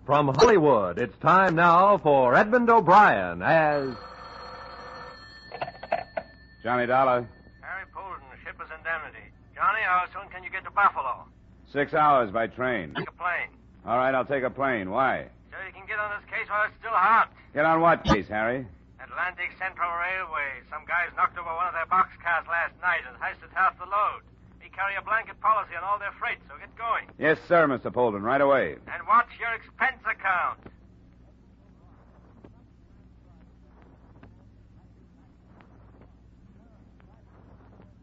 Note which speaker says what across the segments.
Speaker 1: From Hollywood, it's time now for Edmond O'Brien as...
Speaker 2: Johnny Dollar.
Speaker 3: Harry Polden, shipper's indemnity. Johnny, how soon can you get to Buffalo?
Speaker 2: 6 hours by train.
Speaker 3: Take a plane.
Speaker 2: All right, I'll take a plane. Why?
Speaker 3: So you can get on this case while it's still hot.
Speaker 2: Get on what case, Harry?
Speaker 3: Atlantic Central Railway. Some guys knocked over one of their boxcars last night and heisted half the load. We carry a blanket policy on all their freight, so get going.
Speaker 2: Yes, sir, Mr. Polden, right away.
Speaker 3: And watch your expense account.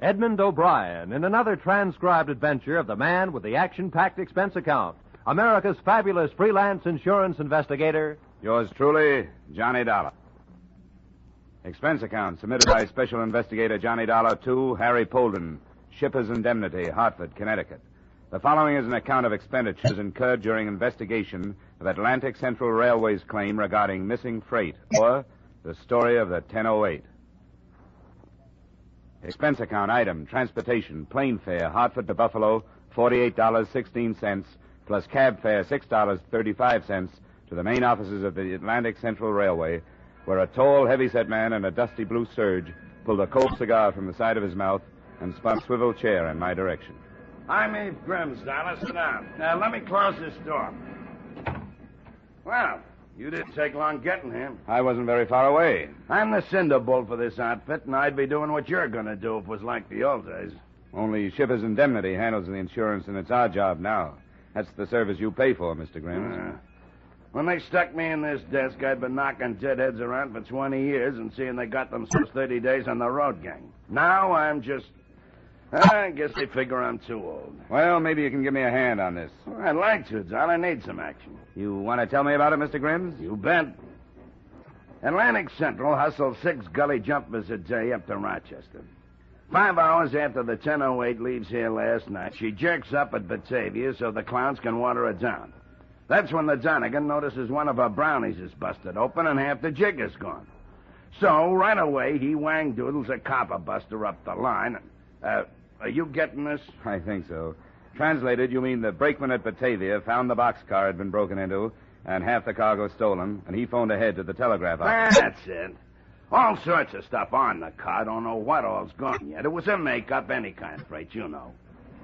Speaker 1: Edmond O'Brien in another transcribed adventure of the man with the action-packed expense account, America's fabulous freelance insurance investigator.
Speaker 2: Yours truly, Johnny Dollar. Expense account submitted by Special Investigator Johnny Dollar to Harry Polden, Shipper's Indemnity, Hartford, Connecticut. The following is an account of expenditures incurred during investigation of Atlantic Central Railway's claim regarding missing freight, or the story of the 1008. Expense account item, transportation, plane fare, Hartford to Buffalo, $48.16, plus cab fare, $6.35 to the main offices of the Atlantic Central Railway, where a tall, heavy-set man in a dusty blue serge pulled a cold cigar from the side of his mouth and spun a swivel chair in my direction.
Speaker 4: I'm Eve Grimm's, Dollar. Sit down. Now, let me close this door. Well, you didn't take long getting here.
Speaker 2: I wasn't very far away.
Speaker 4: I'm the cinder bolt for this outfit, and I'd be doing what you're going to do if it was like the old days.
Speaker 2: Only Shipper's Indemnity handles the insurance, and it's our job now. That's the service you pay for, Mr. Grimm.
Speaker 4: When they stuck me in this desk, I'd been knocking deadheads around for 20 years and seeing they got themselves 30 days on the road gang. Now I'm just... I guess they figure I'm too old.
Speaker 2: Well, maybe you can give me a hand on this.
Speaker 4: Well, I'd like to, Don. I need some action.
Speaker 2: You want to tell me about it, Mr. Grimm?
Speaker 4: You bet. Atlantic Central hustles 6 gully jumpers a day up to Rochester. 5 hours after the 1008 leaves here last night, she jerks up at Batavia so the clowns can water her down. That's when the Donegan notices one of her brownies is busted open and half the jig is gone. So, right away, he wang-doodles a copper buster up the line. Are you getting this?
Speaker 2: I think so. Translated, you mean the brakeman at Batavia found the boxcar had been broken into and half the cargo stolen, and he phoned ahead to the telegraph office.
Speaker 4: That's it. All sorts of stuff on the car. Don't know what all's gone yet. It was a make-up, any kind of freight, you know.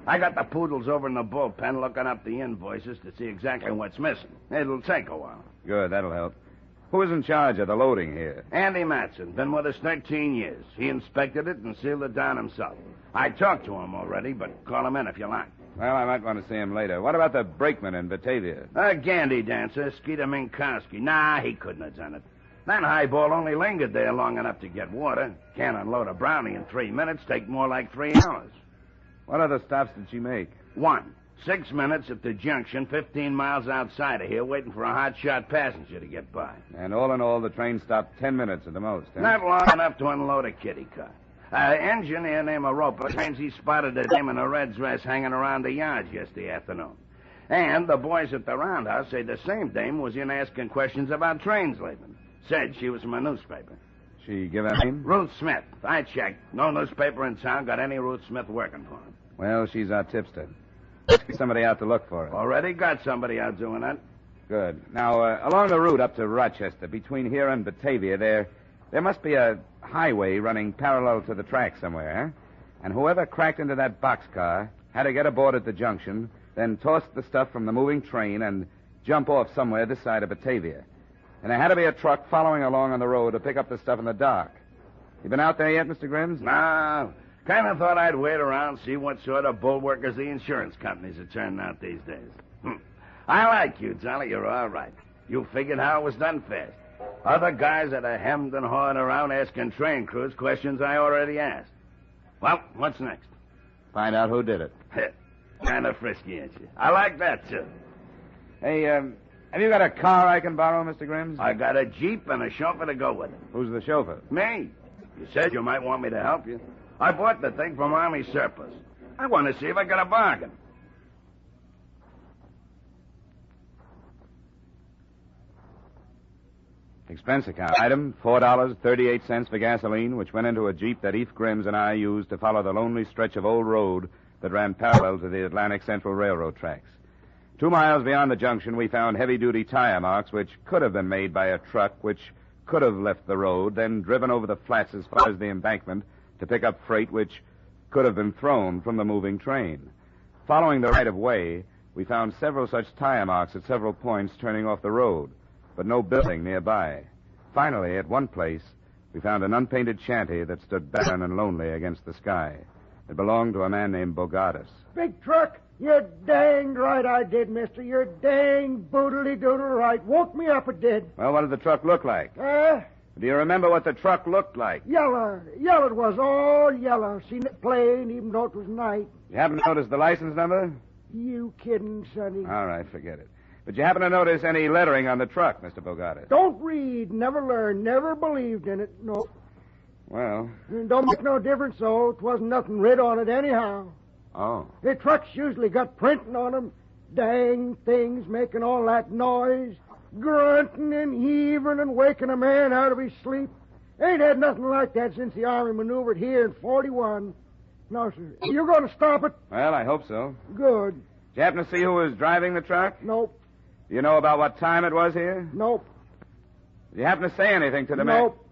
Speaker 4: I got the poodles over in the bullpen looking up the invoices to see exactly what's missing. It'll take a while.
Speaker 2: Good, that'll help. Who is in charge of the loading here?
Speaker 4: Andy Matson. Been with us 13 years. He inspected it and sealed it down himself. I talked to him already, but call him in if you like.
Speaker 2: Well, I might want to see him later. What about the brakeman in Batavia?
Speaker 4: A Gandy dancer, Skeeter Minkowski. Nah, he couldn't have done it. That highball only lingered there long enough to get water. Can't unload a brownie in 3 minutes. Take more like 3 hours.
Speaker 2: What other stops did she make?
Speaker 4: 1. 6 minutes at the junction 15 miles outside of here waiting for a hot-shot passenger to get by.
Speaker 2: And all in all, the train stopped 10 minutes at the most, huh?
Speaker 4: Not long enough to unload a kiddie car. Engineer named Roper claims he spotted a dame in a red dress hanging around the yards yesterday afternoon. And the boys at the roundhouse say the same dame was in asking questions about trains leaving. Said she was from a newspaper.
Speaker 2: She give a name?
Speaker 4: Ruth Smith. I checked. No newspaper in town got any Ruth Smith working for him.
Speaker 2: Well, she's our tipster. Let's get somebody out to look for her.
Speaker 4: Already got somebody out doing that.
Speaker 2: Good. Now, along the route up to Rochester, between here and Batavia, there must be a highway running parallel to the track somewhere, huh? And whoever cracked into that boxcar had to get aboard at the junction, then toss the stuff from the moving train and jump off somewhere this side of Batavia. And there had to be a truck following along on the road to pick up the stuff in the dark. You been out there yet, Mr. Grimm?
Speaker 4: No. Kind of thought I'd wait around, see what sort of bulwarkers the insurance companies are turning out these days. I like you, Dolly. You're all right. You figured how it was done fast. Other guys that are hemmed and hawed around asking train crews questions I already asked. Well, what's next?
Speaker 2: Find out who did it.
Speaker 4: Kind of frisky, ain't you? I like that, too.
Speaker 2: Hey, have you got a car I can borrow, Mr. Grimm?
Speaker 4: I got a Jeep and a chauffeur to go with it.
Speaker 2: Who's the chauffeur?
Speaker 4: Me. You said you might want me to help you. I bought the thing from Army surplus. I want to see if I got a bargain.
Speaker 2: Expense account item, $4.38 for gasoline, which went into a Jeep that Eve Grimm and I used to follow the lonely stretch of old road that ran parallel to the Atlantic Central Railroad tracks. 2 miles beyond the junction, we found heavy-duty tire marks which could have been made by a truck which could have left the road, then driven over the flats as far as the embankment to pick up freight which could have been thrown from the moving train. Following the right-of-way, we found several such tire marks at several points turning off the road, but no building nearby. Finally, at one place, we found an unpainted shanty that stood barren and lonely against the sky. It belonged to a man named Bogatis.
Speaker 5: Big truck? You're danged right I did, mister. You're dang boodly-doodle right. Woke me up, it did.
Speaker 2: Well, what did the truck look like? Do you remember what the truck looked like?
Speaker 5: Yellow. Yellow it was, all yellow. Seen it plain, even though it was night.
Speaker 2: You happen to notice the license number?
Speaker 5: You kidding, sonny.
Speaker 2: All right, forget it. But you happen to notice any lettering on the truck, Mr. Bogatis?
Speaker 5: Don't read, never learned, never believed in it, no.
Speaker 2: Well...
Speaker 5: It don't make no difference, though. It wasn't nothing writ on it anyhow.
Speaker 2: Oh.
Speaker 5: The trucks usually got printing on them. Dang things making all that noise. Grunting and heaving and waking a man out of his sleep. Ain't had nothing like that since the Army maneuvered here in 41. No, sir. You're going to stop it?
Speaker 2: Well, I hope so.
Speaker 5: Good.
Speaker 2: Did you happen to see who was driving the truck?
Speaker 5: Nope.
Speaker 2: Do you know about what time it was here?
Speaker 5: Nope.
Speaker 2: Did you happen to say anything to the man?
Speaker 5: Nope.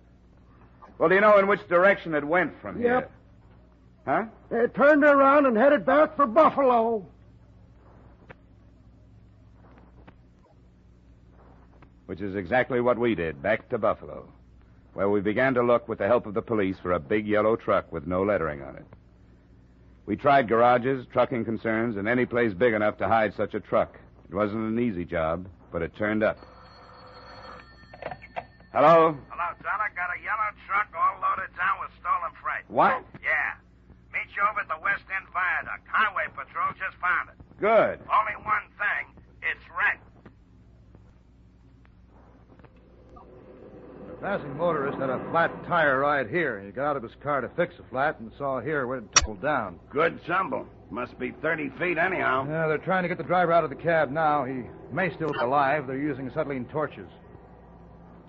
Speaker 2: Well, do you know in which direction it went from here?
Speaker 5: Yep.
Speaker 2: Huh?
Speaker 5: They turned around and headed back for Buffalo.
Speaker 2: Which is exactly what we did, back to Buffalo, where we began to look with the help of the police for a big yellow truck with no lettering on it. We tried garages, trucking concerns, and any place big enough to hide such a truck. It wasn't an easy job, but it turned up. Hello?
Speaker 3: Hello, John. I got a yellow truck all loaded down with stolen freight.
Speaker 2: What?
Speaker 3: Yeah. Meet you over at the West End Viaduct. Highway Patrol just found it.
Speaker 2: Good.
Speaker 3: Only one thing. It's wrecked.
Speaker 6: The passing motorist had a flat tire right here. He got out of his car to fix the flat and saw here where it tumbled down.
Speaker 4: Good tumble. Must be 30 feet anyhow.
Speaker 6: Yeah, they're trying to get the driver out of the cab now. He may still be alive. They're using acetylene torches.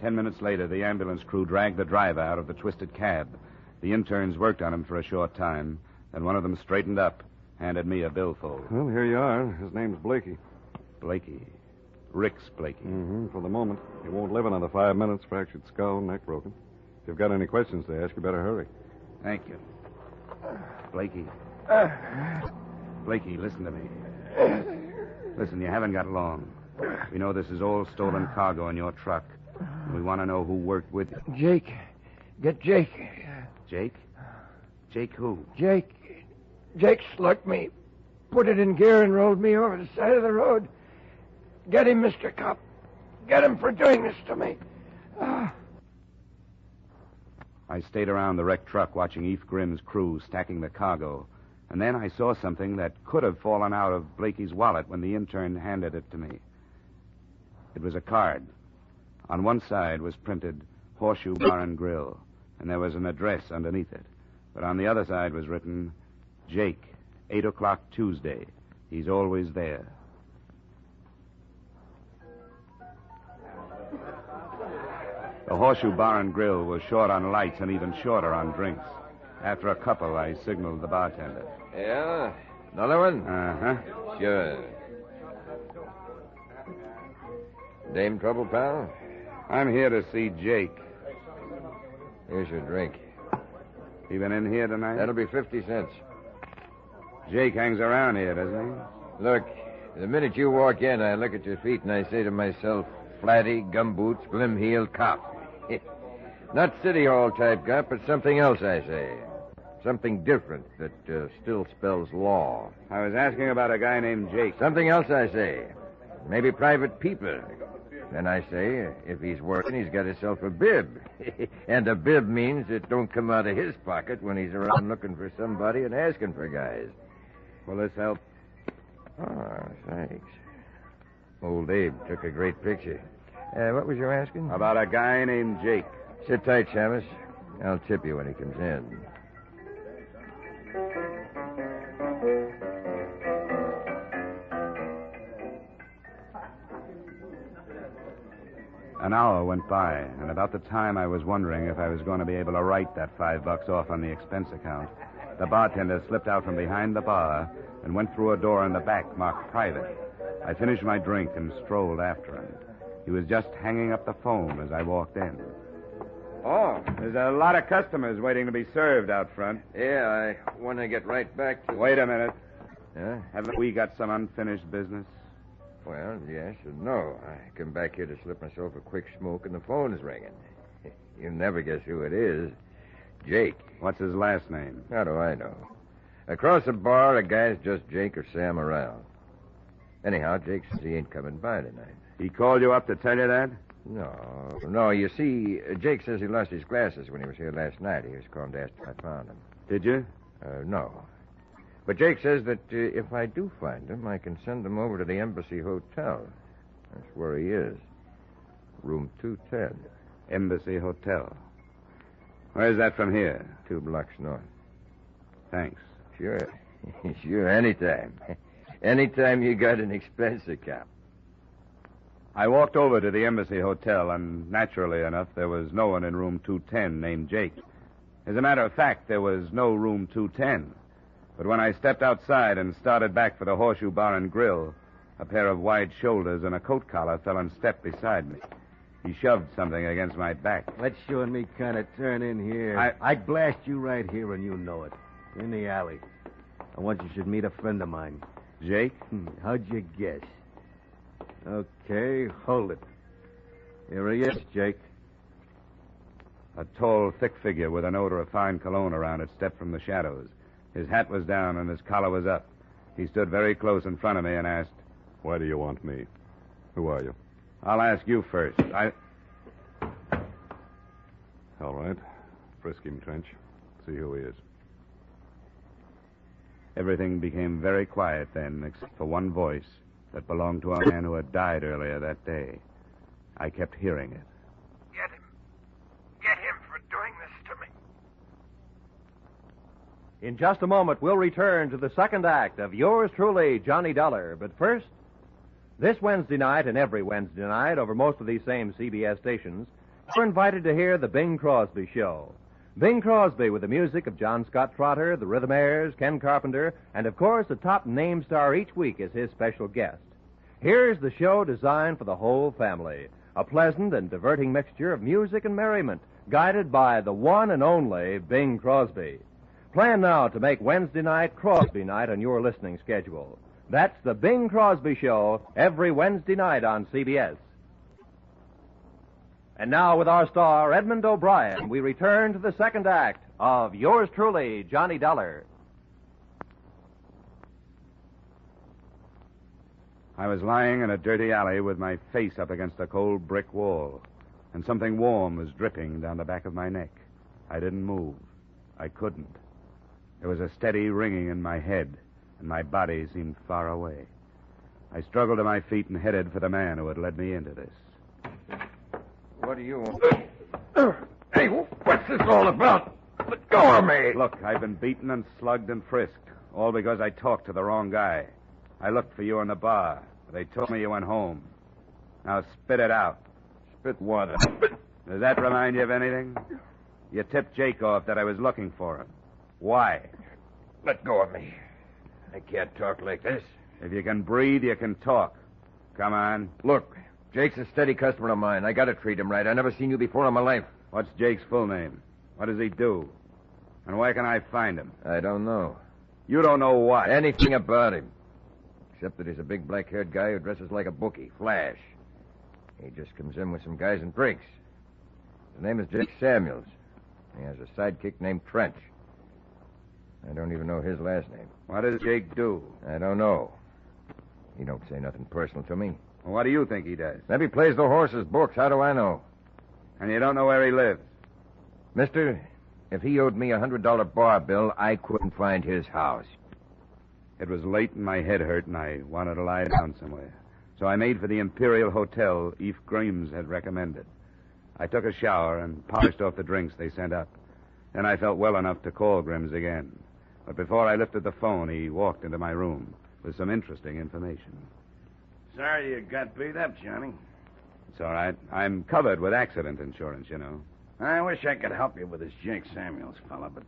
Speaker 2: 10 minutes later, the ambulance crew dragged the driver out of the twisted cab. The interns worked on him for a short time. Then one of them straightened up, handed me a billfold.
Speaker 7: Well, here you are. His name's Blakey.
Speaker 2: Blakey. Rick's Blakey.
Speaker 7: Mm-hmm, for the moment. He won't live another 5 minutes. Fractured skull, neck broken. If you've got any questions to ask, you better hurry.
Speaker 2: Thank you. Blakey. Blakey, listen to me. Listen, you haven't got long. We know this is all stolen cargo in your truck. We want to know who worked with you.
Speaker 5: Jake. Get Jake.
Speaker 2: Jake? Jake who?
Speaker 5: Jake. Jake slugged me. Put it in gear and rolled me over the side of the road. Get him, Mr. Cop. Get him for doing this to me.
Speaker 2: I stayed around the wrecked truck watching Eve Grimm's crew stacking the cargo. And then I saw something that could have fallen out of Blakey's wallet when the intern handed it to me. It was a card. On one side was printed Horseshoe Bar and Grill, and there was an address underneath it. But on the other side was written, Jake, 8 o'clock Tuesday. He's always there. The Horseshoe Bar and Grill was short on lights and even shorter on drinks. After a couple, I signaled the bartender.
Speaker 8: Yeah? Another one?
Speaker 2: Uh-huh.
Speaker 8: Sure. Dame trouble, pal?
Speaker 2: I'm here to see Jake.
Speaker 8: Here's your drink.
Speaker 2: He been in here tonight?
Speaker 8: That'll be 50 cents.
Speaker 2: Jake hangs around here, doesn't he?
Speaker 8: Look, the minute you walk in, I look at your feet and I say to myself, flatty, gumboots, glim-heeled cop. Not City Hall type cop, but something else, I say. Something different that still spells law.
Speaker 2: I was asking about a guy named Jake.
Speaker 8: Something else, I say. Maybe private people. Then I say, if he's working, he's got himself a bib. And a bib means it don't come out of his pocket when he's around looking for somebody and asking for guys.
Speaker 2: Will this help?
Speaker 8: Oh, thanks. Old Abe took a great picture. What was you asking?
Speaker 2: About a guy named Jake.
Speaker 8: Sit tight, Shamus. I'll tip you when he comes in.
Speaker 2: An hour went by, and about the time I was wondering if I was going to be able to write that $5 off on the expense account, the bartender slipped out from behind the bar and went through a door in the back marked private. I finished my drink and strolled after him. He was just hanging up the phone as I walked in. Oh, there's a lot of customers waiting to be served out front.
Speaker 8: Yeah, I want to get right back to...
Speaker 2: Wait a minute.
Speaker 8: Huh?
Speaker 2: Haven't we got some unfinished business?
Speaker 8: Well, yes and no. I come back here to slip myself a quick smoke, and the phone is ringing. You'll never guess who it is. Jake.
Speaker 2: What's his last name?
Speaker 8: How do I know? Across the bar, a guy's just Jake or Sam around. Anyhow, Jake says he ain't coming by tonight.
Speaker 2: He called you up to tell you that?
Speaker 8: No, you see, Jake says he lost his glasses when he was here last night. He was calling to ask if I found them.
Speaker 2: Did you?
Speaker 8: No. But Jake says that if I do find him, I can send him over to the Embassy Hotel. That's where he is. Room 210.
Speaker 2: Embassy Hotel. Where's that from here?
Speaker 8: 2 blocks north.
Speaker 2: Thanks.
Speaker 8: Sure. Sure, anytime. Anytime you got an expense account.
Speaker 2: I walked over to the Embassy Hotel, and naturally enough, there was no one in room 210 named Jake. As a matter of fact, there was no room 210. But when I stepped outside and started back for the Horseshoe Bar and Grill, a pair of wide shoulders and a coat collar fell in step beside me. He shoved something against my back.
Speaker 9: Let you and me kind of turn in here. I'd blast you right here, and you know it. In the alley. I want you should meet a friend of mine.
Speaker 2: Jake?
Speaker 9: How'd you guess? Okay, hold it. Here he is, Jake.
Speaker 2: A tall, thick figure with an odor of fine cologne around it stepped from the shadows. His hat was down and his collar was up. He stood very close in front of me and asked,
Speaker 7: Why do you want me? Who are you?
Speaker 2: I'll ask you first.
Speaker 7: All right. Frisk him, Trench. See who he is.
Speaker 2: Everything became very quiet then, except for one voice that belonged to a man who had died earlier that day. I kept hearing it.
Speaker 3: Get him. Get him for doing this to me.
Speaker 1: In just a moment, we'll return to the second act of Yours Truly, Johnny Dollar. But first, this Wednesday night and every Wednesday night over most of these same CBS stations, we're invited to hear the Bing Crosby Show. Bing Crosby with the music of John Scott Trotter, the Rhythmaires, Ken Carpenter, and of course a top name star each week is his special guest. Here's the show designed for the whole family. A pleasant and diverting mixture of music and merriment, guided by the one and only Bing Crosby. Plan now to make Wednesday night Crosby night on your listening schedule. That's the Bing Crosby Show every Wednesday night on CBS. And now, with our star, Edmond O'Brien, we return to the second act of Yours Truly, Johnny Dollar.
Speaker 2: I was lying in a dirty alley with my face up against a cold brick wall, and something warm was dripping down the back of my neck. I didn't move. I couldn't. There was a steady ringing in my head, and my body seemed far away. I struggled to my feet and headed for the man who had led me into this.
Speaker 8: What do you want? Hey, what's this all about? Let go of me.
Speaker 2: Look, I've been beaten and slugged and frisked, all because I talked to the wrong guy. I looked for you in the bar. They told me you went home. Now spit it out.
Speaker 8: Spit what?
Speaker 2: Does that remind you of anything? You tipped Jake off that I was looking for him. Why?
Speaker 8: Let go of me. I can't talk like this.
Speaker 2: If you can breathe, you can talk. Come on.
Speaker 8: Look, Jake's a steady customer of mine. I gotta treat him right. I never seen you before in my life.
Speaker 2: What's Jake's full name? What does he do? And where can I find him?
Speaker 8: I don't know.
Speaker 2: You don't know what?
Speaker 8: Anything about him. Except that he's a big black-haired guy who dresses like a bookie, Flash. He just comes in with some guys and drinks. His name is Jake Samuels. He has a sidekick named Trench. I don't even know his last name.
Speaker 2: What does Jake do?
Speaker 8: I don't know. He don't say nothing personal to me.
Speaker 2: Well, what do you think he does?
Speaker 8: Maybe plays the horse's books. How do I know?
Speaker 2: And you don't know where he lives?
Speaker 8: Mister, if he owed me $100 bar bill, I couldn't find his house.
Speaker 2: It was late and my head hurt and I wanted to lie down somewhere. So I made for the Imperial Hotel Eve Grimes had recommended. I took a shower and polished off the drinks they sent up. Then I felt well enough to call Grimes again. But before I lifted the phone, he walked into my room with some interesting information.
Speaker 4: Sorry you got beat up, Johnny.
Speaker 2: It's all right. I'm covered with accident insurance, you know.
Speaker 4: I wish I could help you with this Jake Samuels fella, but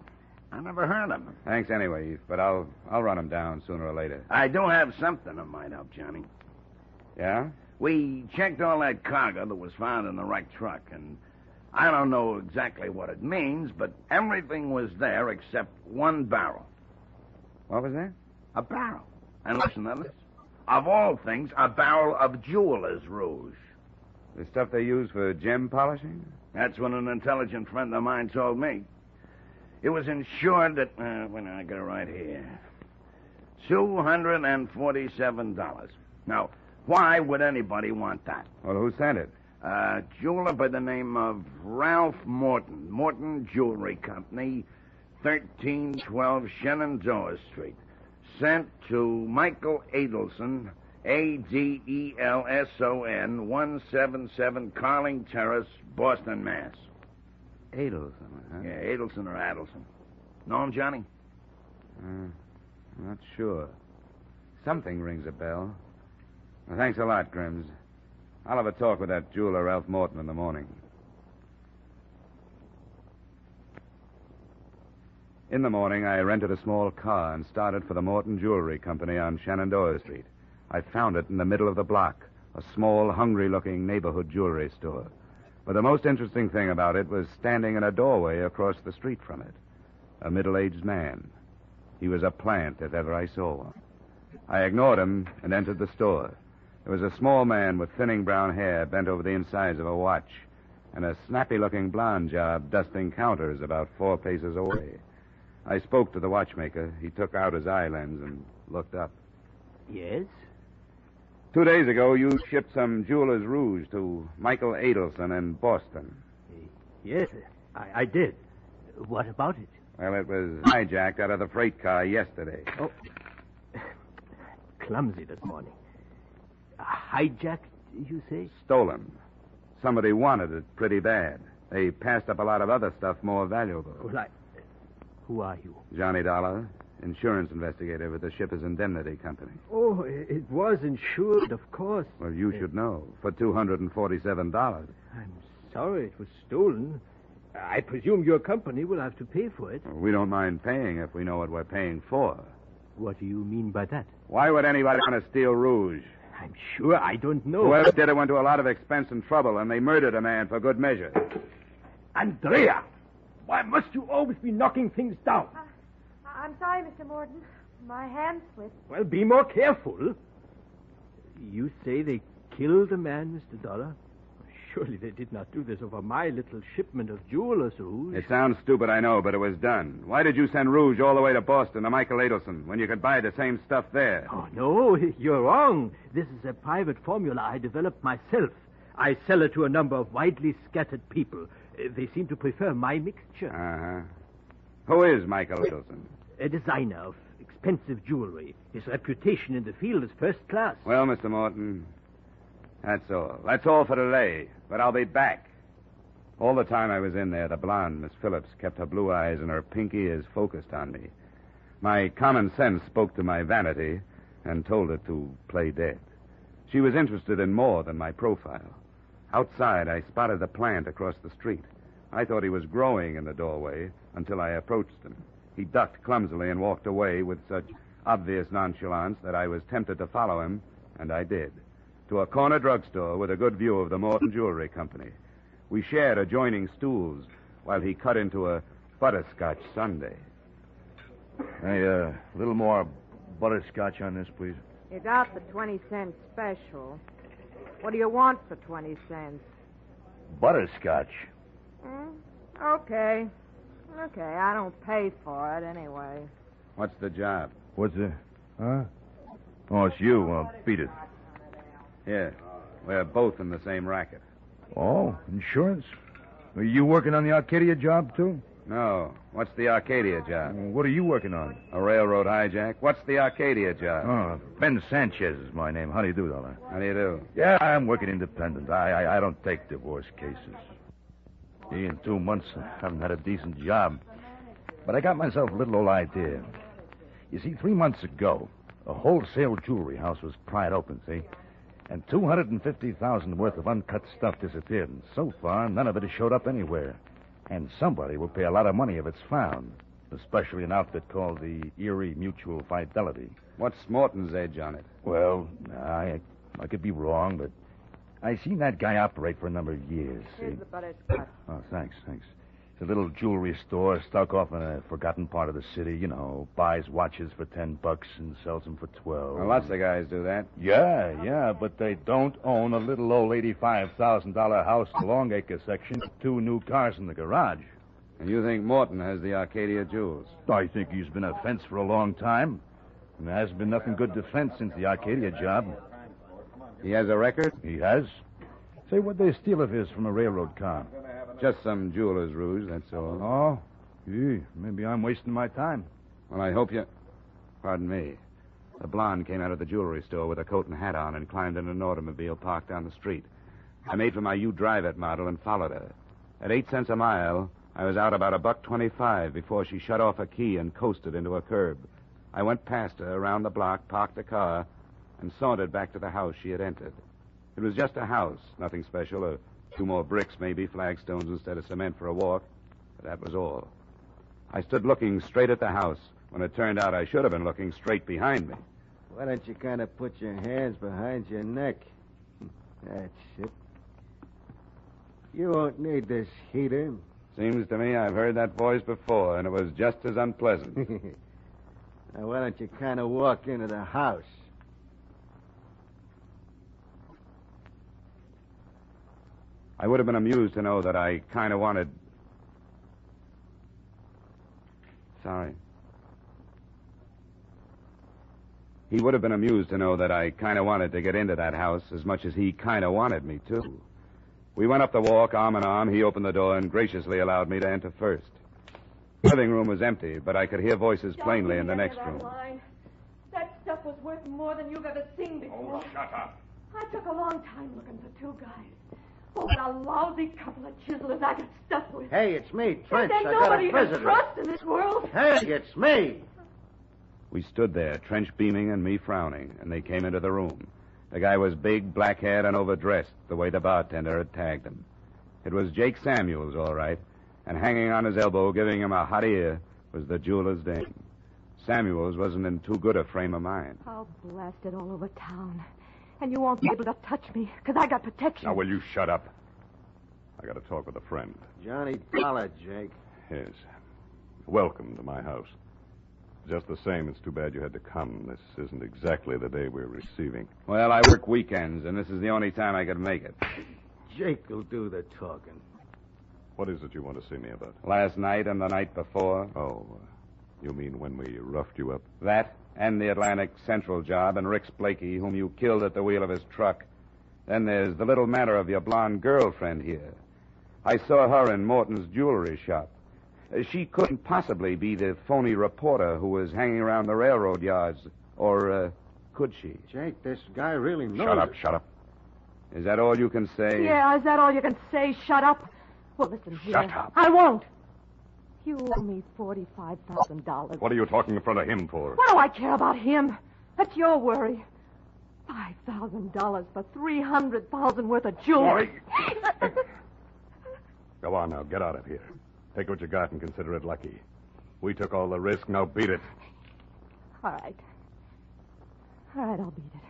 Speaker 4: I never heard of him.
Speaker 2: Thanks anyway, Eve, but I'll run him down sooner or later.
Speaker 4: I do have something that might help, Johnny.
Speaker 2: Yeah?
Speaker 4: We checked all that cargo that was found in the wrecked truck, and I don't know exactly what it means, but everything was there except one barrel.
Speaker 2: What was that?
Speaker 4: A barrel. And listen to this. Of all things, a barrel of jeweler's rouge.
Speaker 2: The stuff they use for gem polishing?
Speaker 4: That's what an intelligent friend of mine told me. It was insured at, when I got it right here, $247. Now, why would anybody want that?
Speaker 2: Well, who sent it?
Speaker 4: A jeweler by the name of Ralph Morton. Morton Jewelry Company, 1312 Shenandoah Street. Sent to Michael Adelson, Adelson, 177 Carling Terrace, Boston, Mass.
Speaker 2: Adelson, huh?
Speaker 4: Yeah, Adelson or Adelson. Know him, Johnny?
Speaker 2: Not sure. Something rings a bell. Well, thanks a lot, Grimms. I'll have a talk with that jeweler, Ralph Morton, in the morning. In the morning, I rented a small car and started for the Morton Jewelry Company on Shenandoah Street. I found it in the middle of the block, a small, hungry-looking neighborhood jewelry store. But the most interesting thing about it was standing in a doorway across the street from it. A middle-aged man. He was a plant if ever I saw one. I ignored him and entered the store. There was a small man with thinning brown hair bent over the insides of a watch, and a snappy-looking blonde job dusting counters about 4 paces away. I spoke to the watchmaker. He took out his eye lens and looked up.
Speaker 10: Yes?
Speaker 2: 2 days ago, you shipped some jeweler's rouge to Michael Adelson in Boston.
Speaker 10: Yes, I did. What about it?
Speaker 2: Well, it was hijacked out of the freight car yesterday.
Speaker 10: Oh. Clumsy this morning. Hijacked, you say?
Speaker 2: Stolen. Somebody wanted it pretty bad. They passed up a lot of other stuff more valuable.
Speaker 10: Well, who are you?
Speaker 2: Johnny Dollar, insurance investigator with the Shippers Indemnity Company.
Speaker 10: Oh, it was insured, of course.
Speaker 2: Well, you should know. For $247.
Speaker 10: I'm sorry it was stolen. I presume your company will have to pay for it.
Speaker 2: Well, we don't mind paying if we know what we're paying for.
Speaker 10: What do you mean by that?
Speaker 2: Why would anybody want to steal rouge?
Speaker 10: I'm sure I don't know.
Speaker 2: Whoever did it went to a lot of expense and trouble, and they murdered a man for good measure.
Speaker 10: Andrea! Why must you always be knocking things down?
Speaker 11: I'm sorry, Mr. Morton. My hand slipped.
Speaker 10: Well, be more careful. You say they killed a man, Mr. Dollar? Surely they did not do this over my little shipment of jeweler's rouge.
Speaker 2: It sounds stupid, I know, but it was done. Why did you send rouge all the way to Boston to Michael Adelson when you could buy the same stuff there?
Speaker 10: Oh, no, you're wrong. This is a private formula I developed myself. I sell it to a number of widely scattered people. They seem to prefer my mixture.
Speaker 2: Uh-huh. Who is Michael Adelson?
Speaker 10: A designer of expensive jewelry. His reputation in the field is first class.
Speaker 2: Well, Mr. Morton, that's all. That's all for today. But I'll be back. All the time I was in there, the blonde Miss Phillips kept her blue eyes and her pink ears focused on me. My common sense spoke to my vanity and told it to play dead. She was interested in more than my profile. Outside, I spotted the plant across the street. I thought he was growing in the doorway until I approached him. He ducked clumsily and walked away with such obvious nonchalance that I was tempted to follow him, and I did, to a corner drugstore with a good view of the Morton Jewelry Company. We shared adjoining stools while he cut into a butterscotch sundae.
Speaker 9: Hey, a little more butterscotch on this, please.
Speaker 11: You got the 20-cent special. What do you want for 20 cents?
Speaker 9: Butterscotch?
Speaker 11: Okay. Okay, I don't pay for it anyway.
Speaker 2: What's the job?
Speaker 9: What's the... Huh? Oh, it's you. Well, beat it.
Speaker 2: Here. We're both in the same racket.
Speaker 9: Oh, insurance? Are you working on the Arcadia job, too?
Speaker 2: No. What's the Arcadia job?
Speaker 9: What are you working on?
Speaker 2: A railroad hijack. What's the Arcadia job?
Speaker 9: Oh, Ben Sanchez is my name. How do you do, Dollar?
Speaker 2: How do you do?
Speaker 9: Yeah, I'm working independent. I don't take divorce cases. In 2 months, I haven't had a decent job. But I got myself a little old idea. You see, 3 months ago, a wholesale jewelry house was pried open, see? And $250,000 worth of uncut stuff disappeared. And so far, none of it has showed up anywhere. And somebody will pay a lot of money if it's found, especially an outfit called the Erie Mutual Fidelity.
Speaker 2: What's Morton's edge on it?
Speaker 9: Well, I I could be wrong, but I seen that guy operate for a number of years.
Speaker 11: Here's the butterscotch.
Speaker 9: Oh, thanks. It's a little jewelry store stuck off in a forgotten part of the city. You know, buys watches for $10 and sells them for $12.
Speaker 2: Well, lots of guys do that.
Speaker 9: Yeah, but they don't own a little old $85,000 house in the Longacre section with 2 new cars in the garage.
Speaker 2: And you think Morton has the Arcadia jewels?
Speaker 9: I think he's been a fence for a long time. And there hasn't been nothing good to fence since the Arcadia job.
Speaker 2: He has a record?
Speaker 9: He has. Say, what'd they steal of his from a railroad car?
Speaker 2: Just some jeweler's rouge, that's all.
Speaker 9: Oh? Gee, maybe I'm wasting my time.
Speaker 2: Well, I hope you... Pardon me. The blonde came out of the jewelry store with a coat and hat on and climbed in an automobile parked down the street. I made for my You Drive It model and followed her. At 8 cents a mile, I was out about $1.25 before she shut off a key and coasted into a curb. I went past her, around the block, parked the car, and sauntered back to the house she had entered. It was just a house, nothing special, 2 more bricks, maybe, flagstones instead of cement for a walk. But that was all. I stood looking straight at the house when it turned out I should have been looking straight behind me.
Speaker 5: Why don't you kind of put your hands behind your neck? That's it. You won't need this heater.
Speaker 2: Seems to me I've heard that voice before, and it was just as unpleasant.
Speaker 5: Now, why don't you kind of walk into the house?
Speaker 2: I would have been amused to know that I kind of wanted... Sorry. He would have been amused to know that I kind of wanted to get into that house as much as he kind of wanted me to. We went up the walk, arm in arm. He opened the door and graciously allowed me to enter first. The living room was empty, but I could hear voices plainly in the next room.
Speaker 12: That stuff was worth more than you've ever seen before.
Speaker 9: Oh, shut up.
Speaker 12: I took a long time looking for 2 guys. Oh, what a lousy couple of chiselers I got stuck with.
Speaker 5: Hey, it's me, Trench.
Speaker 12: There's
Speaker 5: I got
Speaker 12: nobody
Speaker 5: a
Speaker 12: to
Speaker 5: visitor.
Speaker 12: trust in this world.
Speaker 5: Hey, it's me.
Speaker 2: We stood there, Trench beaming and me frowning, and they came into the room. The guy was big, black-haired, and overdressed, the way the bartender had tagged him. It was Jake Samuels, all right, and hanging on his elbow, giving him a hot ear, was the jeweler's dame. Samuels wasn't in too good a frame of mind.
Speaker 12: I'll blast it all over town. And you won't be able to touch me, because I got protection.
Speaker 7: Now, will you shut up? I got to talk with a friend.
Speaker 5: Johnny Dollar, Jake.
Speaker 7: Yes. Welcome to my house. Just the same, it's too bad you had to come. This isn't exactly the day we're receiving.
Speaker 2: Well, I work weekends, and this is the only time I could make it.
Speaker 5: Jake will do the talking.
Speaker 7: What is it you want to see me about?
Speaker 2: Last night and the night before.
Speaker 7: Oh, you mean when we roughed you up?
Speaker 2: That and the Atlantic Central job and Rick's Blakey, whom you killed at the wheel of his truck. Then there's the little matter of your blonde girlfriend here. I saw her in Morton's jewelry shop. She couldn't possibly be the phony reporter who was hanging around the railroad yards. Or, could she?
Speaker 5: Jake, this guy really knows.
Speaker 7: Shut up.
Speaker 2: Is that all you can say?
Speaker 12: Yeah, is that all you can say? Shut up. Well, listen here.
Speaker 7: Shut up.
Speaker 12: I won't. You owe me $45,000.
Speaker 7: What are you talking in front of him for?
Speaker 12: What do I care about him? That's your worry. $5,000 for $300,000 worth of jewelry.
Speaker 7: Go on now, get out of here. Take what you got and consider it lucky. We took all the risk, now beat it.
Speaker 12: All right, I'll beat it.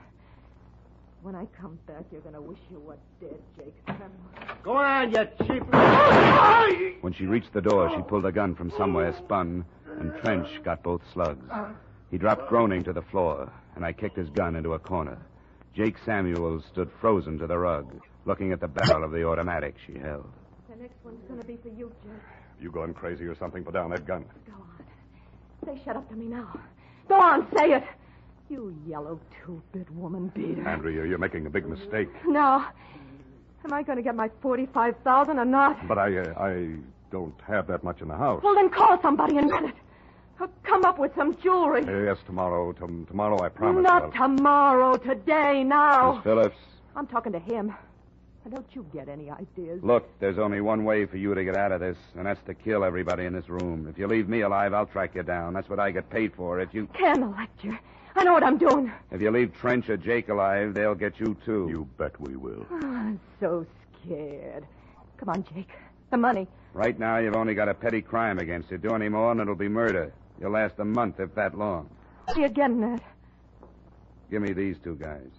Speaker 12: When I come back, you're going to wish you were dead, Jake.
Speaker 5: Go on, you cheap...
Speaker 2: When she reached the door, she pulled a gun from somewhere, spun, and Trench got both slugs. He dropped groaning to the floor, and I kicked his gun into a corner. Jake Samuels stood frozen to the rug, looking at the barrel of the automatic she held.
Speaker 12: The next one's going to be for you, Jake.
Speaker 7: You gone crazy or something? Put down that gun.
Speaker 12: Go on. Say shut up to me now. Go on, say it. You yellow two-bit woman beater.
Speaker 7: Andrea, you're making a big mistake.
Speaker 12: Now, am I going to get my $45,000 or not?
Speaker 7: But I don't have that much in the house.
Speaker 12: Well, then call somebody and get it. Or come up with some jewelry.
Speaker 7: Yes, tomorrow. Tomorrow, I promise.
Speaker 12: Not tomorrow, today, now.
Speaker 2: Miss Phillips.
Speaker 12: I'm talking to him. Now, don't you get any ideas?
Speaker 2: Look, there's only one way for you to get out of this, and that's to kill everybody in this room. If you leave me alive, I'll track you down. That's what I get paid for. If you...
Speaker 12: Can lecture. I know what I'm doing.
Speaker 2: If you leave Trench or Jake alive, they'll get you, too.
Speaker 7: You bet we will.
Speaker 12: Oh, I'm so scared. Come on, Jake. The money.
Speaker 2: Right now, you've only got a petty crime against you. Do any more, and it'll be murder. You'll last a month, if that long.
Speaker 12: What are you getting at?
Speaker 2: Give me these 2 guys.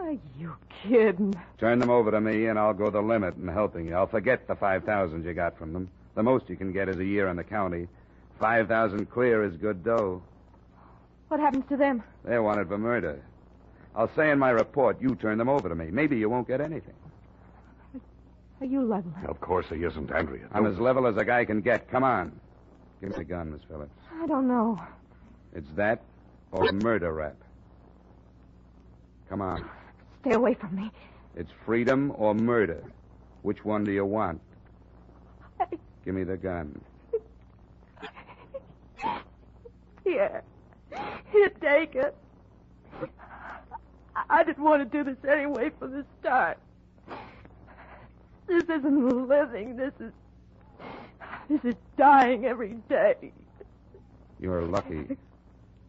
Speaker 12: Are you kidding?
Speaker 2: Turn them over to me, and I'll go the limit in helping you. I'll forget the $5,000 you got from them. The most you can get is a year in the county. $5,000 clear is good dough.
Speaker 12: What happens to them?
Speaker 2: They're wanted for murder. I'll say in my report you turn them over to me. Maybe you won't get anything.
Speaker 12: Are you level?
Speaker 7: Of course he isn't, Andrea.
Speaker 2: I'm as level as a guy can get. Come on. Give me the gun, Miss Phillips.
Speaker 12: I don't know.
Speaker 2: It's that or a murder rap. Come on.
Speaker 12: Stay away from me.
Speaker 2: It's freedom or murder. Which one do you want? Give me the gun.
Speaker 12: Here. Here, take it. I didn't want to do this anyway from the start. This isn't living. This is dying every day.
Speaker 2: You're lucky.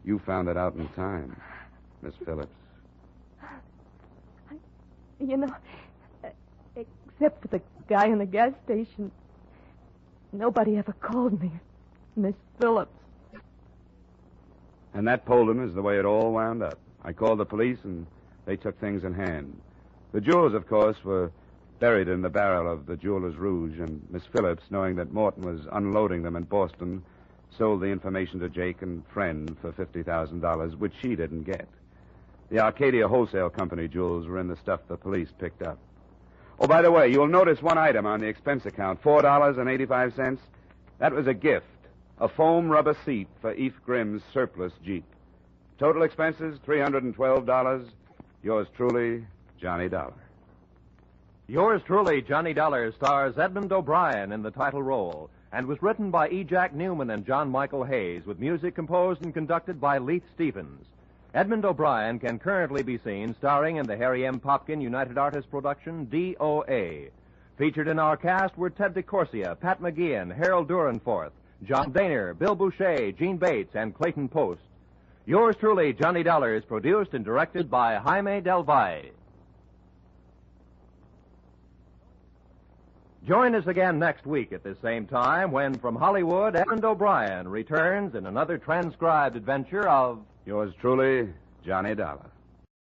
Speaker 2: You found it out in time, Miss Phillips.
Speaker 12: You know, except for the guy in the gas station, nobody ever called me Miss Phillips.
Speaker 2: And that, Polden, is the way it all wound up. I called the police, and they took things in hand. The jewels, of course, were buried in the barrel of the Jeweler's Rouge, and Miss Phillips, knowing that Morton was unloading them in Boston, sold the information to Jake and Friend for $50,000, which she didn't get. The Arcadia Wholesale Company jewels were in the stuff the police picked up. Oh, by the way, you'll notice one item on the expense account, $4.85. That was a gift, a foam rubber seat for Eve Grimm's surplus Jeep. Total expenses, $312. Yours truly, Johnny Dollar.
Speaker 1: Yours truly, Johnny Dollar, stars Edmond O'Brien in the title role and was written by E. Jack Newman and John Michael Hayes with music composed and conducted by Leith Stevens. Edmond O'Brien can currently be seen starring in the Harry M. Popkin United Artists production, DOA. Featured in our cast were Ted DeCorsia, Pat McGeehan, Harold Durenforth, John Daner, Bill Boucher, Gene Bates, and Clayton Post. Yours truly, Johnny Dollar, is produced and directed by Jaime Del Valle. Join us again next week at the same time when, from Hollywood, Edmond O'Brien returns in another transcribed adventure of
Speaker 2: Yours truly, Johnny Dollar.